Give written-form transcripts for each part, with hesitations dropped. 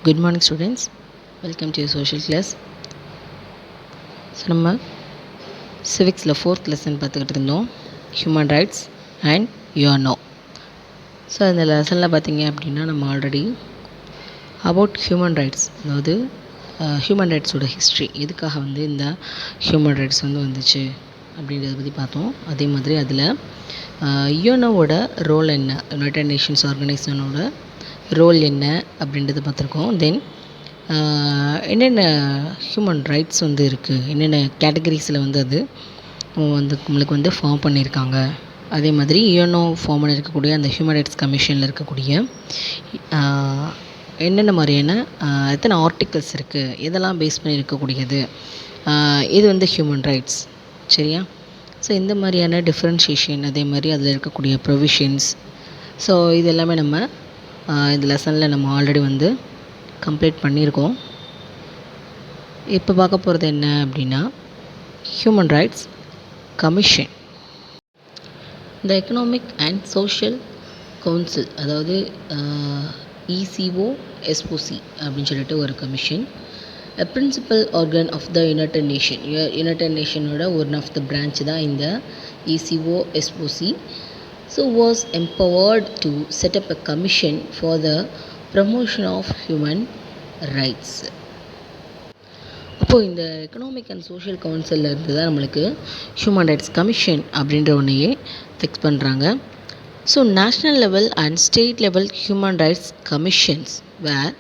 Good morning students, welcome to your social class. So நம்ம சிவிக்ஸில் 4th lesson பார்த்துக்கிட்டு இருந்தோம், human rights and you know. So அந்த லெசனில் பார்த்தீங்க அப்படின்னா நம்ம ஆல்ரெடி அபவுட் ஹியூமன் ரைட்ஸ், அதாவது ஹியூமன் ரைட்ஸோட ஹிஸ்ட்ரி, எதுக்காக வந்து இந்த ஹியூமன் ரைட்ஸ் வந்து வந்துச்சு அப்படின்றத பற்றி பார்த்தோம். அதே மாதிரி அதில் யூனோவோட ரோல் என்ன, யுனைடெட் நேஷன்ஸ் ஆர்கனைசேஷனோட ரோல் என்ன அப்படின்றத பார்த்துருக்கோம். தென் என்னென்ன ஹியூமன் ரைட்ஸ் வந்து இருக்குது, என்னென்ன கேட்டகரிஸில் வந்து அது வந்து நம்மளுக்கு வந்து ஃபார்ம் பண்ணியிருக்காங்க. அதே மாதிரி யூனோ ஃபார்ம் பண்ணியிருக்கக்கூடிய அந்த ஹியூமன் ரைட்ஸ் கமிஷனில் இருக்கக்கூடிய என்னென்ன மாதிரியான எத்தனை ஆர்டிகல்ஸ் இருக்குது, இதெல்லாம் பேஸ் பண்ணி இருக்கக்கூடியது இது வந்து ஹியூமன் ரைட்ஸ். சரியா? ஸோ இந்த மாதிரியான டிஃப்ரென்ஷியேஷன், அதே மாதிரி அதில் இருக்கக்கூடிய ப்ரொவிஷன்ஸ், ஸோ இது எல்லாமே நம்ம இந்த லெசனில் நம்ம ஆல்ரெடி வந்து கம்ப்ளீட் பண்ணியிருக்கோம். இப்போ பார்க்க போகிறது என்ன அப்படின்னா ஹியூமன் ரைட்ஸ் கமிஷன். இந்த எக்கனாமிக் அண்ட் சோஷியல் கவுன்சில், அதாவது ECO SOC அப்படின்னு சொல்லிட்டு ஒரு commission, a principal organ of the United Nation. United நேஷனோட ஒன் ஆஃப் த பிரான்ச் தான் இந்த ECO SOC. So was empowered to set up a commission for the promotion of human rights. அப்போது இந்த economic and social கவுன்சிலில் இருந்து தான் நம்மளுக்கு human rights commission அப்படின்ற ஒன்றையே ஃபிக்ஸ் பண்ணுறாங்க. So national level and state level human rights commissions were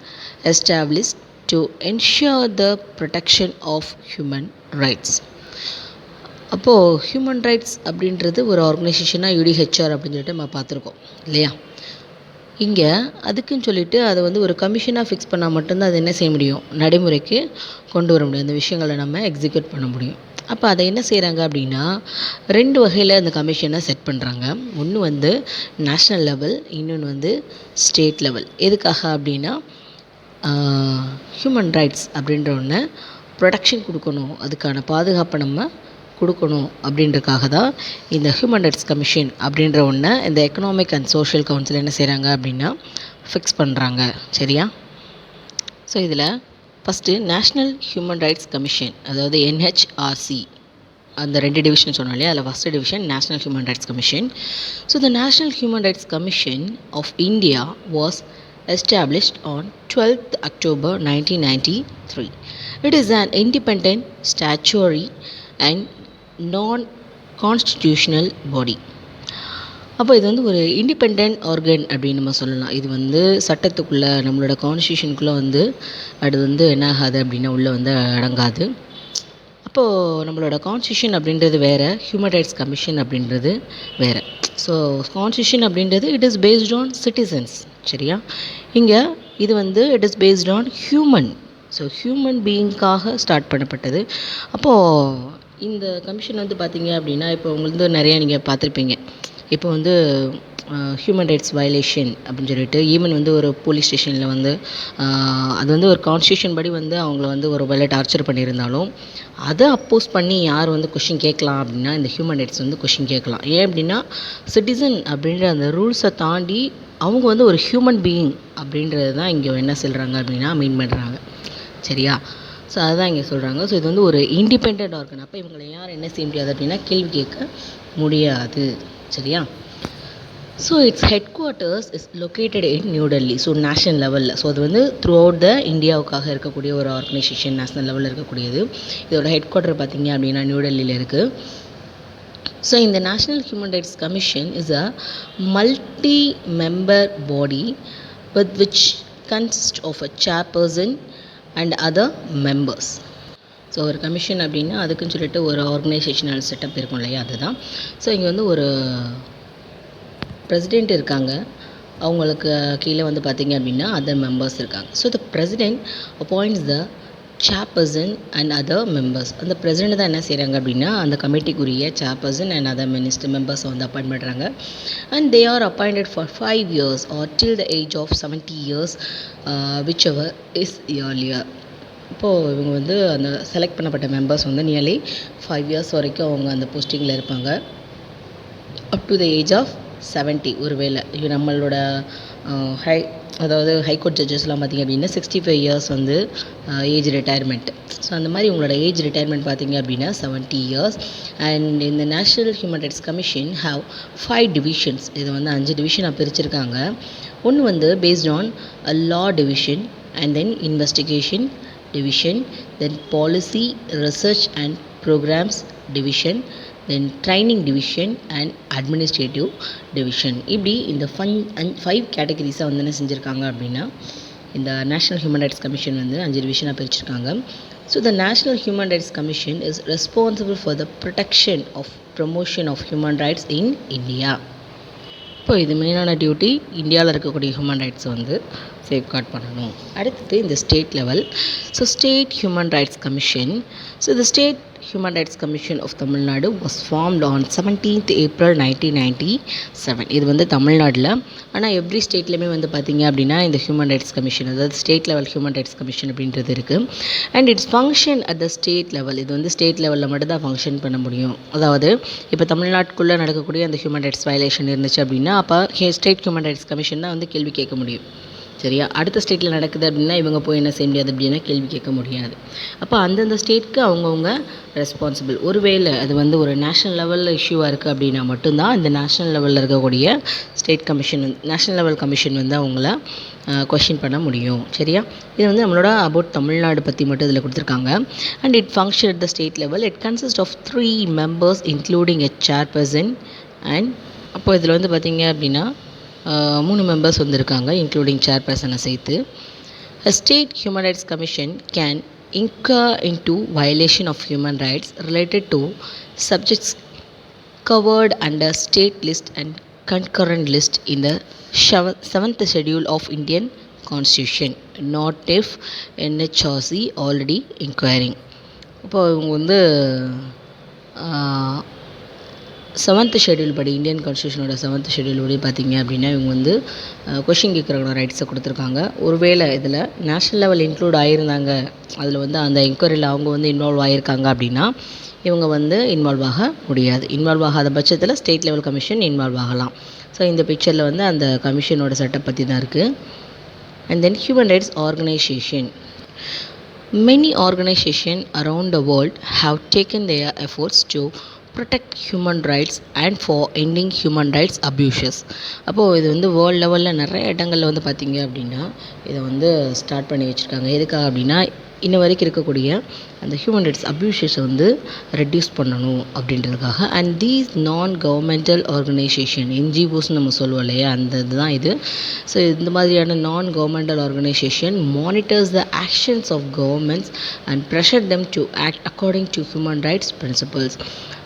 established to ensure the protection of human rights. அப்போது ஹியூமன் ரைட்ஸ் அப்படின்றது ஒரு ஆர்கனைசேஷனாக UDHR அப்படின்னு சொல்லிட்டு நம்ம பார்த்துருக்கோம் இல்லையா? இங்கே அதுக்குன்னு சொல்லிட்டு அதை வந்து ஒரு கமிஷனாக ஃபிக்ஸ் பண்ணால் மட்டும்தான் அது என்ன செய்ய முடியும், நடைமுறைக்கு கொண்டு வர முடியும், அந்த விஷயங்களை நம்ம எக்ஸிக்யூட் பண்ண முடியும். அப்போ அதை என்ன செய்கிறாங்க அப்படின்னா 2 வகையில் அந்த கமிஷனை செட் பண்ணுறாங்க. ஒன்று வந்து நேஷ்னல் லெவல், இன்னொன்று வந்து ஸ்டேட் லெவல். எதுக்காக அப்படின்னா ஹியூமன் ரைட்ஸ் அப்படின்ற ஒன்று ப்ரொடெக்ஷன் கொடுக்கணும், அதுக்கான பாதுகாப்பை நம்ம கொடுக்கணும் அப்படின்றக்காக தான் இந்த ஹியூமன் ரைட்ஸ் கமிஷன் அப்படின்ற ஒன்று இந்த எக்கனாமிக் அண்ட் சோஷியல் கவுன்சில் என்ன செய்கிறாங்க அப்படின்னா ஃபிக்ஸ் பண்ணுறாங்க. சரியா? ஸோ இதில் first national human rights commission, அதாவது NHRC, அந்த 2 டிவிஷன் சொன்னோம் இல்லையா, அதில் first division national human rights commission. So the national human rights commission of India was established on 12th October 1993. It is an independent, statutory and non-constitutional body. அப்போ இது வந்து ஒரு independent organ அப்படின்னு நம்ம சொல்லலாம். இது வந்து சட்டத்துக்குள்ளே, நம்மளோட கான்ஸ்டியூஷனுக்குள்ளே வந்து அது வந்து என்ன ஆகாது அப்படின்னா உள்ளே வந்து அடங்காது. அப்போது நம்மளோட கான்ஸ்டியூஷன் அப்படின்றது வேறு, ஹியூமன் ரைட்ஸ் கமிஷன் அப்படின்றது வேறு. ஸோ கான்ஸ்டியூஷன் அப்படின்றது it is based on citizens. சரியா? இங்கே இது வந்து it is based on human. So human பீயிங்காக ஸ்டார்ட் பண்ணப்பட்டது. அப்போது இந்த கமிஷன் வந்து பார்த்திங்க அப்படின்னா இப்போ உங்களுக்கு நிறையா நீங்கள் பார்த்துருப்பீங்க. இப்போ வந்து ஹியூமன் ரைட்ஸ் வயலேஷன் அப்படின்னு சொல்லிட்டு ஈவன் வந்து ஒரு போலீஸ் ஸ்டேஷனில் வந்து அது வந்து ஒரு கான்ஸ்டியூஷன் படி வந்து அவங்கள வந்து ஒரு வேலை டார்ச்சர் பண்ணியிருந்தாலும் அதை அப்போஸ் பண்ணி யார் வந்து கொஷின் கேட்கலாம் அப்படின்னா இந்த ஹியூமன் ரைட்ஸ் வந்து கொஷின் கேட்கலாம். ஏன் அப்படின்னா சிட்டிசன் அப்படின்ற அந்த ரூல்ஸை தாண்டி அவங்க வந்து ஒரு ஹியூமன் பீயிங் அப்படின்றது தான் இங்கே என்ன சொல்கிறாங்க அப்படின்னா மீன் பண்ணுறாங்க. சரியா? ஸோ அதுதான் இங்கே சொல்கிறாங்க. ஸோ இது வந்து ஒரு இண்டிபெண்ட் ஆர்கன். அப்போ இவங்களை யார் என்ன செய்ய முடியாது அப்படின்னா கேள்வி கேட்க முடியாது. சரியா? So it's head quarters is located in new Delhi. So national லெவலில், ஸோ அது வந்து த்ரூ அவுட் த இந்தியாவுக்காக இருக்கக்கூடிய ஒரு ஆர்கனைசேஷன், நேஷ்னல் லெவலில் இருக்கக்கூடியது. இதோட ஹெட் குவார்ட்டர் பார்த்திங்க அப்படின்னா நியூ டெல்லியில் இருக்குது. ஸோ இந்த national human rights commission is a multi member body with which consist of a chairperson and other members. So ஒரு கமிஷன் அப்படின்னா அதுக்குன்னு சொல்லிட்டு ஒரு ஆர்கனைசேஷனல் செட்டப் இருக்கும் இல்லையா, அதுதான். ஸோ இங்கே வந்து ஒரு பிரசிடெண்ட் இருக்காங்க, அவங்களுக்கு கீழே வந்து பார்த்திங்க அப்படின்னா அதர் மெம்பர்ஸ் இருக்காங்க. So the president appoints the chairperson and other members. அந்த பிரசிடெண்ட் தான் என்ன செய்கிறாங்க அப்படின்னா அந்த கமிட்டிக்குரிய சேர்பர்சன் அண்ட் அதர் மெம்பர்ஸை வந்து அப்பாயிண்ட் பண்ணுறாங்க. And they are appointed for 5 years or till the age of 70 years, whichever is earlier. இப்போது இவங்க வந்து அந்த செலக்ட் பண்ணப்பட்ட மெம்பர்ஸ் வந்து நியர்லி 5 years வரைக்கும் அவங்க அந்த போஸ்டிங்கில் இருப்பாங்க. Up to the age of 70. ஒருவேளை நம்மளோட அதாவது ஹைகோர்ட் ஜட்ஜஸ்லாம் பார்த்திங்க அப்படின்னா 65 இயர்ஸ் வந்து ஏஜ் ரிட்டையர்மெண்ட். ஸோ அந்த மாதிரி உங்களோட ஏஜ் ரிட்டையர்மெண்ட் பார்த்திங்க அப்படின்னா 70 இயர்ஸ். அண்ட் இந்த national human rights commission have 5 divisions. இதை வந்து 5 டிவிஷனாக பிரிச்சிருக்காங்க. ஒன்று வந்து based on law division, and then investigation division, then policy research and programmes division, then training division and administrative division. இப்படி இந்த 5 கேட்டகரிஸாக வந்து என்ன செஞ்சுருக்காங்க அப்படின்னா இந்த நேஷ்னல் ஹியூமன் ரைட்ஸ் கமிஷன் வந்து 5 டிவிஷனாக பிரிச்சிருக்காங்க. So the national human rights commission is responsible for the protection of promotion of human rights in India. இப்போ இது மெயினான டியூட்டி, இந்தியாவில் இருக்கக்கூடிய ஹியூமன் ரைட்ஸை வந்து சேஃப்கார்ட் பண்ணணும். அடுத்தது இந்த state level. So state human rights commission. So the state Human Rights Commission of Tamil Nadu was formed on 17th April 1997. இது வந்து தமிழ்நாட்டில். ஆனால் எவ்ரி ஸ்டேட்லேயுமே வந்து பார்த்திங்க அப்படின்னா இந்த ஹியூமன் ரைட்ஸ் கமிஷன், அதாவது state level human rights commission அப்படின்றது இருக்குது. And it's function at the state level. இது வந்து ஸ்டேட் லெவலில் மட்டும் தான் ஃபங்க்ஷன் பண்ண முடியும். அதாவது இப்போ தமிழ்நாட்டுக்குள்ளே நடக்கக்கூடிய அந்த ஹியூமன் ரைட்ஸ் வயலேஷன் இருந்துச்சு அப்படின்னா அப்போ ஸ்டேட் ஹியூமன் ரைட்ஸ் கமிஷன் தான் வந்து கேள்வி கேட்க முடியும். சரியா? அடுத்த ஸ்டேட்டில் நடக்குது அப்படின்னா இவங்க போய் என்ன செய்ய முடியாது அப்படின்னா கேள்வி கேட்க முடியாது. அப்போ அந்தந்த ஸ்டேட்க்கு அவங்கவுங்க ரெஸ்பான்சிபிள். ஒருவேளை அது வந்து ஒரு நேஷ்னல் லெவலில் இஷ்யூவாக இருக்குது அப்படின்னா மட்டும்தான் இந்த நேஷ்னல் லெவலில் இருக்கக்கூடிய state commission national level commission வந்து அவங்கள கொஷின் பண்ண முடியும். சரியா? இது வந்து நம்மளோட அபவுட் தமிழ்நாடு பற்றி மட்டும் இதில் கொடுத்துருக்காங்க. And it function at the state level. It consist of 3 members including a chairperson. And அப்போ இதில் வந்து பார்த்திங்க அப்படின்னா 3 members வந்திருக்காங்க இன்க்ளூடிங் சேர்பர்சனை சேர்த்து. A state human rights commission can incur into violation of human rights related to subjects covered under state list and concurrent list in the 7th schedule of Indian Constitution, not if NHRC already inquiring. இப்போ இவங்க வந்து 7th schedule படி, Indian கான்ஸ்டியூஷனோட 7th schedule படி பார்த்திங்க அப்படின்னா இவங்க வந்து question கேட்குறவங்களோட ரைட்ஸை கொடுத்துருக்காங்க. ஒருவேளை இதில் நேஷ்னல் லெவல் இன்க்ளூட் ஆகியிருந்தாங்க, அதில் வந்து அந்த என்கொயரியில் அவங்க வந்து இன்வால்வ் ஆகியிருக்காங்க அப்படின்னா இவங்க வந்து இன்வால்வ் ஆக முடியாது. இன்வால்வ் ஆகாத பட்சத்தில் ஸ்டேட் லெவல் கமிஷன் இன்வால்வ் ஆகலாம். ஸோ இந்த பிக்சரில் வந்து அந்த கமிஷனோட செட்டப் பற்றி தான் இருக்குது. And then human rights organisation. Many organizations around the world have taken their efforts to protect human rights and for ending human rights abuses. அப்போது இது வந்து வேர்ல்டு லெவலில் நிறைய இடங்களில் வந்து பார்த்திங்க அப்படின்னா இதை வந்து ஸ்டார்ட் பண்ணி வச்சுருக்காங்க. எதுக்காக அப்படின்னா இன்ன வரைக்கும் இருக்கக்கூடிய அந்த ஹியூமன் ரைட்ஸ் அப்யூசஸை வந்து ரெடியூஸ் பண்ணணும் அப்படின்றதுக்காக. And these non governmental organisation, என்ஜிஓஸ்ன்னு நம்ம சொல்லுவோம் இல்லையா, அந்த இதுதான் இது. ஸோ இந்த மாதிரியான non governmental organisation monitors the actions of governments and pressure them to act according to human rights principles.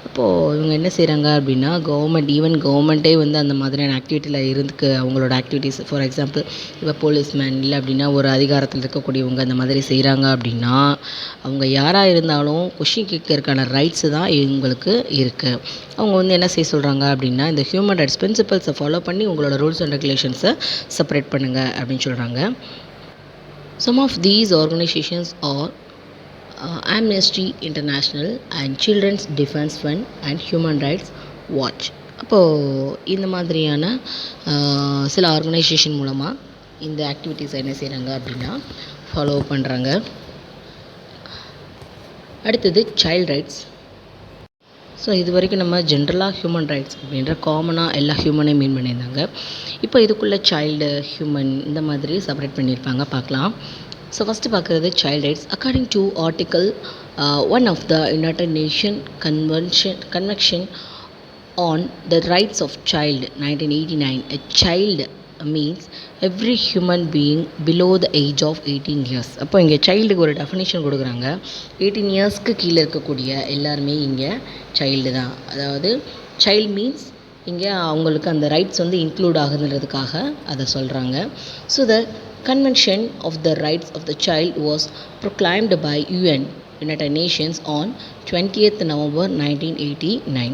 அப்போது இவங்க என்ன செய்கிறாங்க அப்படின்னா ஈவன் கவர்மெண்ட்டே வந்து அந்த மாதிரியான ஆக்டிவிட்டியில் இருக்கு. அவங்களோட ஆக்டிவிட்டீஸ், ஃபார் எக்ஸாம்பிள் இப்போ போலீஸ்மேன் இல்லை அப்படின்னா ஒரு அதிகாரத்தில் இருக்கக்கூடியவங்க அந்த மாதிரி செய்கிறாங்க அப்படின்னா அவங்க யாராக இருந்தாலும் கொஷின் கேட்கறதுக்கான ரைட்ஸு தான் இவங்களுக்கு இருக்குது. அவங்க வந்து என்ன செய்ய சொல்கிறாங்க அப்படின்னா இந்த ஹியூமன் ரைட்ஸ் பிரின்சிபல்ஸை ஃபாலோ பண்ணி உங்களோட ரூல்ஸ் அண்ட் ரெகுலேஷன்ஸை செப்பரேட் பண்ணுங்கள் அப்படின்னு சொல்கிறாங்க. Some of these organisations are Amnesty International and Children's Defense Fund and Human Rights Watch. அப்போது இந்த மாதிரியான சில ஆர்கனைசேஷன் மூலமாக இந்த ஆக்டிவிட்டீஸை என்ன செய்கிறாங்க அப்படின்னா ஃபாலோ பண்ணுறாங்க. அடுத்தது சைல்ட் ரைட்ஸ். ஸோ இது வரைக்கும் நம்ம ஜென்ரலாக ஹியூமன் ரைட்ஸ் அப்படின்ற காமனாக எல்லா ஹியூமனையும் மீன் பண்ணியிருந்தாங்க. இப்போ இதுக்குள்ளே சைல்டு, ஹியூமன் இந்த மாதிரி செப்பரேட் பண்ணியிருப்பாங்க, பார்க்கலாம். ஸோ ஃபஸ்ட்டு பார்க்குறது child rights. According to article 1 of the United Nations Convention on the Rights of Child 1989, a child means every human being below the age of 18 years. அப்போ இங்கே சைல்டுக்கு ஒரு definition கொடுக்குறாங்க. 18 இயர்ஸ்க்கு கீழே இருக்கக்கூடிய எல்லாருமே இங்கே சைல்டு தான். அதாவது சைல்டு மீன்ஸ் இங்கே அவங்களுக்கு அந்த ரைட்ஸ் வந்து இன்க்ளூட் ஆகுதுன்றதுக்காக அதை சொல்கிறாங்க. So the Convention of the Rights of the Child was proclaimed by UN, United Nations on 20th November 1989.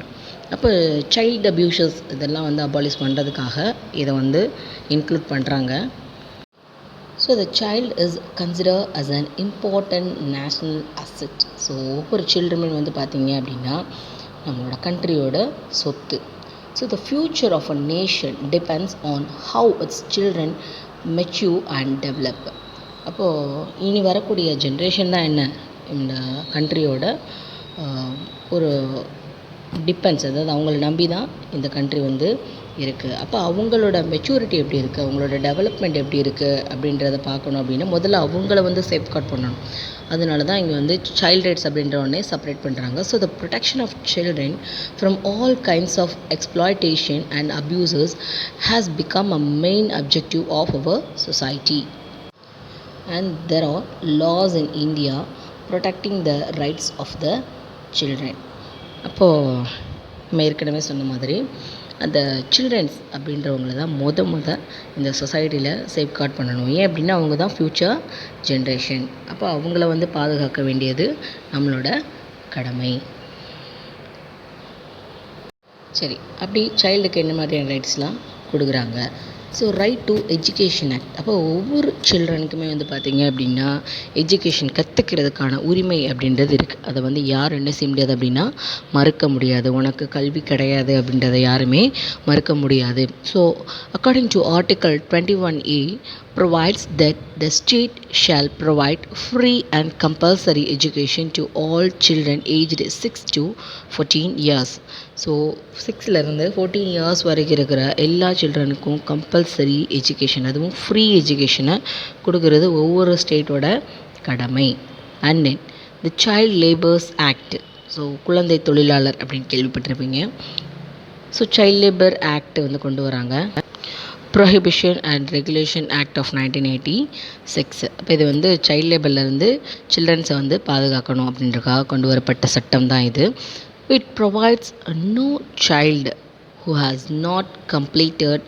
அப்போ சைல்டு அப்யூசஸ் இதெல்லாம் வந்து அபாலிஷ் பண்ணுறதுக்காக இதை வந்து இன்க்ளூட் பண்ணுறாங்க. So the child is consider as an important national asset. So ஒவ்வொரு சில்ட்ரனுமே வந்து பார்த்திங்க அப்படின்னா நம்மளோட கண்ட்ரியோட சொத்து. So the future of a nation depends on how its children mature and develop. அப்போது இனி வரக்கூடிய ஜென்ரேஷன் தான் என்ன இந்த கண்ட்ரியோட ஒரு டிபெண்ட்ஸ், அதாவது அவங்கள நம்பி தான் இந்த கண்ட்ரி வந்து இருக்குது. அப்போ அவங்களோட மெச்சூரிட்டி எப்படி இருக்குது, அவங்களோட டெவலப்மெண்ட் எப்படி இருக்குது அப்படின்றத பார்க்கணும். அப்படின்னா முதல்ல அவங்கள வந்து சேஃப்கார்ட் பண்ணணும். அதனால தான் இங்கே வந்து சைல்ட் ரைட்ஸ் அப்படின்ற ஒன்றே செப்பரேட் பண்ணுறாங்க. So the protection of children from all kinds of exploitation and abuses has become a main objective of our society. And there are laws in India protecting the rights of the children. அப்போது நம்ம ஏற்கனவே சொன்ன மாதிரி அந்த children's அப்படின்றவங்கள தான் இந்த சொசைட்டியில் safeguard பண்ணணும். ஏன் அப்படின்னா அவங்க தான் ஃப்யூச்சர் ஜென்ரேஷன். அப்போ அவங்கள வந்து பாதுகாக்க வேண்டியது நம்மளோட கடமை. சரி, அப்படி சைல்டுக்கு என்ன மாதிரியான ரைட்ஸ்லாம் கொடுக்குறாங்க? So right to education act. அப்போ ஒவ்வொரு சில்ட்ரனுக்குமே வந்து பார்த்திங்க அப்படின்னா எஜுகேஷன் கற்றுக்கிறதுக்கான உரிமை அப்படின்றது இருக்குது. அதை வந்து யார் என்ன செய்ய முடியாது அப்படின்னா மறுக்க முடியாது. உனக்கு கல்வி கிடையாது அப்படின்றத யாருமே மறுக்க முடியாது. So according to article 21A provides that the state shall provide free and compulsory education to all children aged 6 to 14 years. So 6லேருந்து 14 years வரைக்கும் இருக்கிற எல்லா சில்ட்ரனுக்கும் கம்பல்சரி எஜுகேஷன், அதுவும் ஃப்ரீ எஜுகேஷனை கொடுக்கறது ஒவ்வொரு ஸ்டேட்டோட கடமை. And then the child labours act. So குழந்தை தொழிலாளர் அப்படின்னு கேள்விப்பட்டிருப்பீங்க. ஸோ சைல்ட் லேபர் ஆக்ட் வந்து கொண்டு வராங்க. Prohibition and regulation act of 1986. அப்போ இது வந்து சைல்ட் லேபர்லேருந்து சில்ட்ரன்ஸை வந்து பாதுகாக்கணும் அப்படின்றக்காக கொண்டு வரப்பட்ட சட்டம் தான் இது. It provides no child who has not completed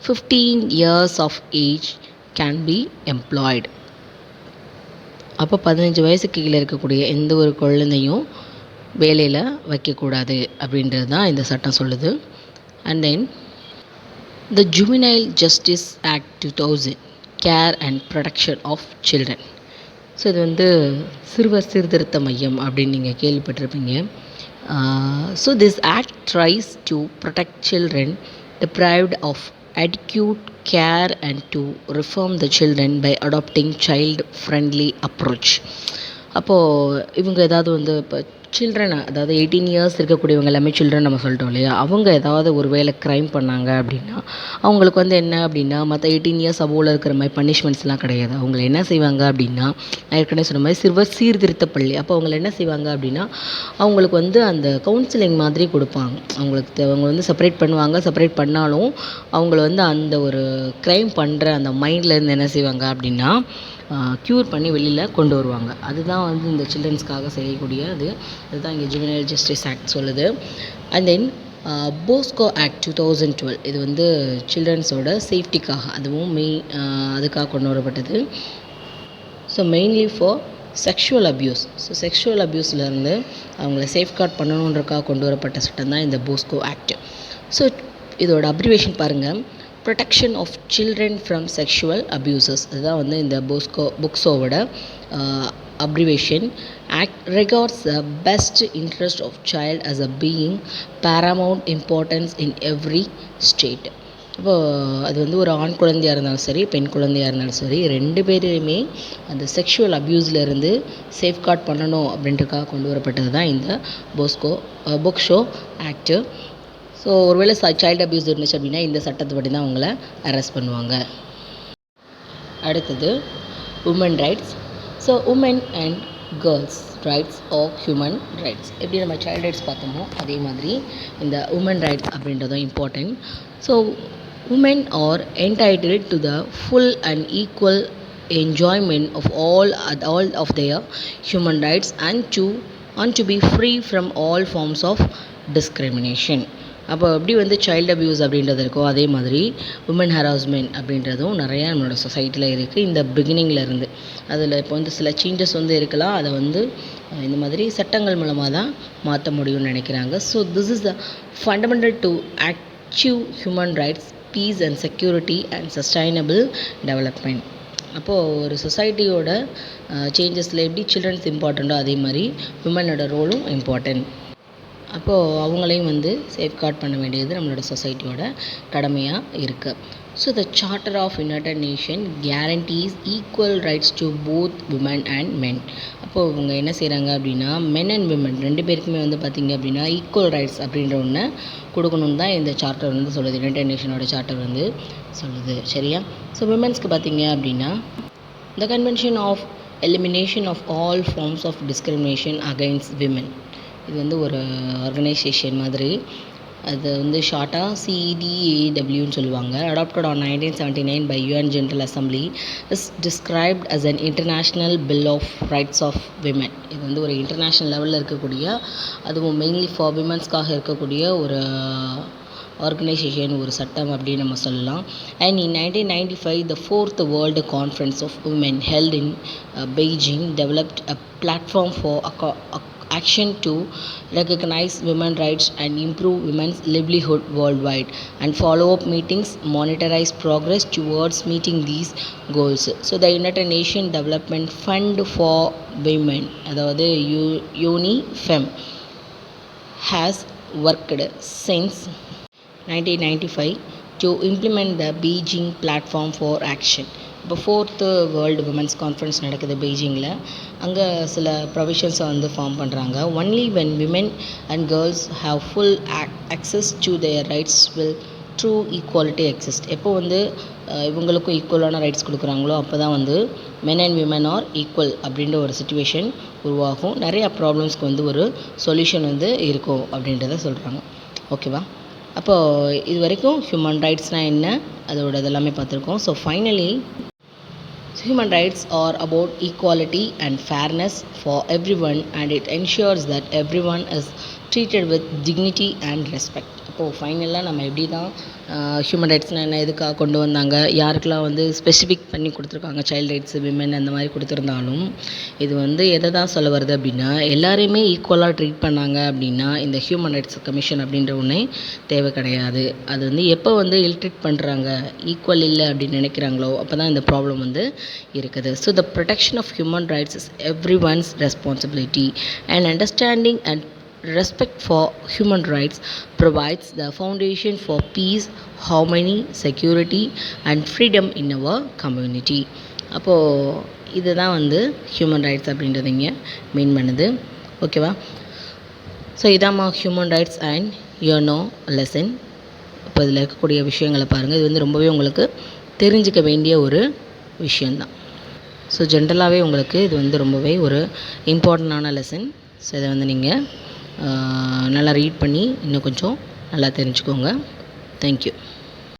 15 years of age can be employed. அப்போ 15 வயசுக்கு கீழே இருக்கக்கூடிய எந்த ஒரு குழந்தையும் வேலையில் வைக்கக்கூடாது அப்படின்றது தான் இந்த சட்டம் சொல்லுது. And then the juvenile justice act 2000 care and protection of children. So இது வந்து சிறுவர் சீர்திருத்த மையம் அப்படின்னு நீங்கள் கேள்விப்பட்டிருப்பீங்க. So this act tries to protect children deprived of adequate care and to reform the children by adopting child-friendly approach. அப்போது இவங்க ஏதாவது வந்து இப்போ சில்ட்ரனை, அதாவது 18 இயர்ஸ் இருக்கக்கூடியவங்க எல்லாமே சில்ட்ரன் நம்ம சொல்லிட்டோம் இல்லையா, அவங்க ஏதாவது ஒரு வேளை க்ரைம் பண்ணாங்க அப்படின்னா அவங்களுக்கு வந்து என்ன அப்படின்னா மற்ற 18 இயர்ஸ் அபோவில் இருக்கிற மாதிரி பனிஷ்மெண்ட்ஸ்லாம் கிடையாது. அவங்கள என்ன செய்வாங்க அப்படின்னா, நான் ஏற்கனவே சொன்ன மாதிரி சிறுவர் சீர்திருத்த பள்ளி. அப்போ அவங்கள என்ன செய்வாங்க அப்படின்னா அவங்களுக்கு வந்து அந்த கவுன்சிலிங் மாதிரி கொடுப்பாங்க. அவங்க வந்து செப்பரேட் பண்ணுவாங்க. செப்பரேட் பண்ணாலும் அவங்கள வந்து அந்த ஒரு க்ரைம் பண்ணுற அந்த மைண்ட்லேருந்து என்ன செய்வாங்க அப்படின்னா க்யூர் பண்ணி வெளியில் கொண்டு வருவாங்க. அதுதான் வந்து இந்த சில்ட்ரன்ஸ்க்காக செய்யக்கூடிய அதுதான் இங்கே ஜுவனைல் ஜஸ்டிஸ் ஆக்ட் சொல்லுது. And then POCSO act 2012. இது வந்து சில்ட்ரன்ஸோட சேஃப்டிக்காக, அதுவும் அதுக்காக கொண்டு வரப்பட்டது. So mainly for sexual abuse. So sexual அப்யூஸ்லேருந்து அவங்கள சேஃப்கார்ட் பண்ணணுன்றக்காக கொண்டு வரப்பட்ட சட்டம் தான் இந்த போஸ்கோ ஆக்ட். ஸோ இதோட அப்ரிவேஷன் பாருங்கள், protection of children from sexual abuses. இதுதான் வந்து இந்த போக்சோவோட அப்ரிவேஷன். Act regards the best interest of child as a being paramount importance in every state. இப்போது அது வந்து ஒரு ஆண் குழந்தையாக இருந்தாலும் சரி, பெண் குழந்தையாக இருந்தாலும் சரி, 2 பேரையுமே அந்த செக்ஷுவல் அப்யூஸ்லேருந்து சேஃப்கார்ட் பண்ணணும் அப்படின்றக்காக கொண்டு வரப்பட்டது தான் இந்த போக்சோ ஆக்டு. ஸோ ஒருவேளை சைல்டு அப்யூஸ் இருந்துச்சு அப்படின்னா இந்த சட்டத்தை படி தான் அவங்கள அரெஸ்ட் பண்ணுவாங்க. அடுத்தது woman rights. So woman and girls rights are human rights. எப்படி நம்ம சைல்டு ரைட்ஸ் பார்த்தோமோ அதே மாதிரி இந்த உமன் ரைட்ஸ் அப்படின்றதும் important. So woman are entitled to the full and equal enjoyment of all of their human rights and to be free from all forms of discrimination. அப்போ எப்படி வந்து சைல்டு அப்யூஸ் அப்படின்றது இருக்கோ அதே மாதிரி உமன் ஹராஸ்மெண்ட் அப்படின்றதும் நிறையா நம்மளோட சொசைட்டியில் இருக்குது. இந்த பிகினிங்கில் இருந்து அதில் இப்போ வந்து சில சேஞ்சஸ் வந்து இருக்கலாம். அதை வந்து இந்த மாதிரி சட்டங்கள் மூலமாக தான் மாற்ற முடியும்னு நினைக்கிறாங்க. So this is the fundamental to achieve human rights, peace and security and sustainable development. அப்போது ஒரு சொசைட்டியோட சேஞ்சஸில் எப்படி சில்ட்ரன்ஸ் இம்பார்ட்டண்ட்டோ அதே மாதிரி விமனோட ரோலும் இம்பார்ட்டன்ட். அப்போது அவங்களையும் வந்து சேஃப்கார்ட் பண்ண வேண்டியது நம்மளோட சொசைட்டியோட கடமையாக இருக்குது. So the Charter of United Nations guarantees equal rights to both women and men. அப்போது இவங்க என்ன செய்கிறாங்க அப்படின்னா மென் அண்ட் விமன் ரெண்டு பேருக்குமே வந்து பார்த்திங்க அப்படின்னா ஈக்குவல் ரைட்ஸ் அப்படின்ற ஒன்று கொடுக்கணுன்னு தான் இந்த சார்ட்டர் வந்து சொல்லுது. யுனைடெட் நேஷனோட சார்ட்டர் வந்து சொல்லுது. சரியா? ஸோ விமென்ஸ்க்கு பார்த்திங்க அப்படின்னா the convention of elimination of all forms of discrimination against women, இது வந்து ஒரு ஆர்கனைசேஷன் மாதிரி. அது வந்து ஷார்ட்டாக CEDAWன்னு சொல்லுவாங்க. Adopted on 1979 by UN General Assembly is described as an international bill of rights of women. இது வந்து ஒரு இன்டர்நேஷ்னல் லெவலில் இருக்கக்கூடிய, அதுவும் மெயின்லி ஃபார் விமென்ஸ்க்காக இருக்கக்கூடிய ஒரு ஆர்கனைசேஷன், ஒரு சட்டம் அப்படின்னு நம்ம சொல்லலாம். And in 1995 the fourth world conference of women held in Beijing developed a platform for action to recognize women's rights and improve women's livelihood worldwide, and follow-up meetings monitorize progress towards meeting these goals. So the United Nations Development Fund for Women, அதாவது UNIFEM, has worked since 1995 to implement the Beijing Platform for Action. இப்போ 4th world women's conference நடக்குது பெய்ஜிங்கில். அங்கே சில ப்ரொவிஷன்ஸை வந்து form பண்ணுறாங்க. Only when women and girls have full access to their rights will true equality exist. எப்போ வந்து இவங்களுக்கும் ஈக்குவலான ரைட்ஸ் கொடுக்குறாங்களோ அப்போ தான் வந்து men and women are equal அப்படின்ற ஒரு சுச்சுவேஷன் உருவாகும். நிறையா ப்ராப்ளம்ஸ்க்கு வந்து ஒரு சொல்யூஷன் வந்து இருக்கும் அப்படின்றத சொல்கிறாங்க. ஓகேவா? அப்போது இது வரைக்கும் ஹியூமன் ரைட்ஸ்னால் என்ன, அதோட இதெல்லாமே பார்த்துருக்கோம். So finally human rights are about equality and fairness for everyone, and it ensures that everyone is treated with dignity and respect. அப்போது ஃபைனலாக நம்ம எப்படி தான் ஹியூமன் ரைட்ஸ்னால் என்ன, எதுக்காக கொண்டு வந்தாங்க, யாருக்கெல்லாம் வந்து ஸ்பெசிஃபிக் பண்ணி கொடுத்துருக்காங்க, சைல்டு ரைட்ஸ், விமென் அந்த மாதிரி கொடுத்துருந்தாலும் இது வந்து எதை தான் சொல்ல வருது அப்படின்னா எல்லாரையுமே ஈக்குவலாக ட்ரீட் பண்ணாங்க அப்படின்னா இந்த ஹியூமன் ரைட்ஸ் கமிஷன் அப்படின்ற ஒன்றே தேவை கிடையாது. அது வந்து எப்போ வந்து இல்ட்ரீட் பண்ணுறாங்க, ஈக்குவல் இல்லை அப்படின்னு நினைக்கிறாங்களோ அப்போ தான் இந்த ப்ராப்ளம் வந்து இருக்குது. So the protection of human rights is everyone's responsibility, and understanding and respect for human rights provides the foundation for peace, harmony, security and freedom in our community. அப்போது இதுதான் வந்து ஹியூமன் ரைட்ஸ் அப்படின்றது இங்கே mean பண்ணுது. ஓகேவா? So இதாம்மா human rights and UNO lesson. இப்போ இதில் இருக்கக்கூடிய விஷயங்களை பாருங்கள். இது வந்து ரொம்பவே உங்களுக்கு தெரிஞ்சிக்க வேண்டிய ஒரு விஷயந்தான். ஸோ ஜென்ரலாகவே உங்களுக்கு இது வந்து ரொம்பவே ஒரு இம்பார்ட்டண்டான லெசன். ஸோ இதை வந்து நீங்கள் நல்லா ரீட் பண்ணி இன்னும் கொஞ்சம் நல்லா தெரிஞ்சுக்கோங்க. தேங்க்யூ.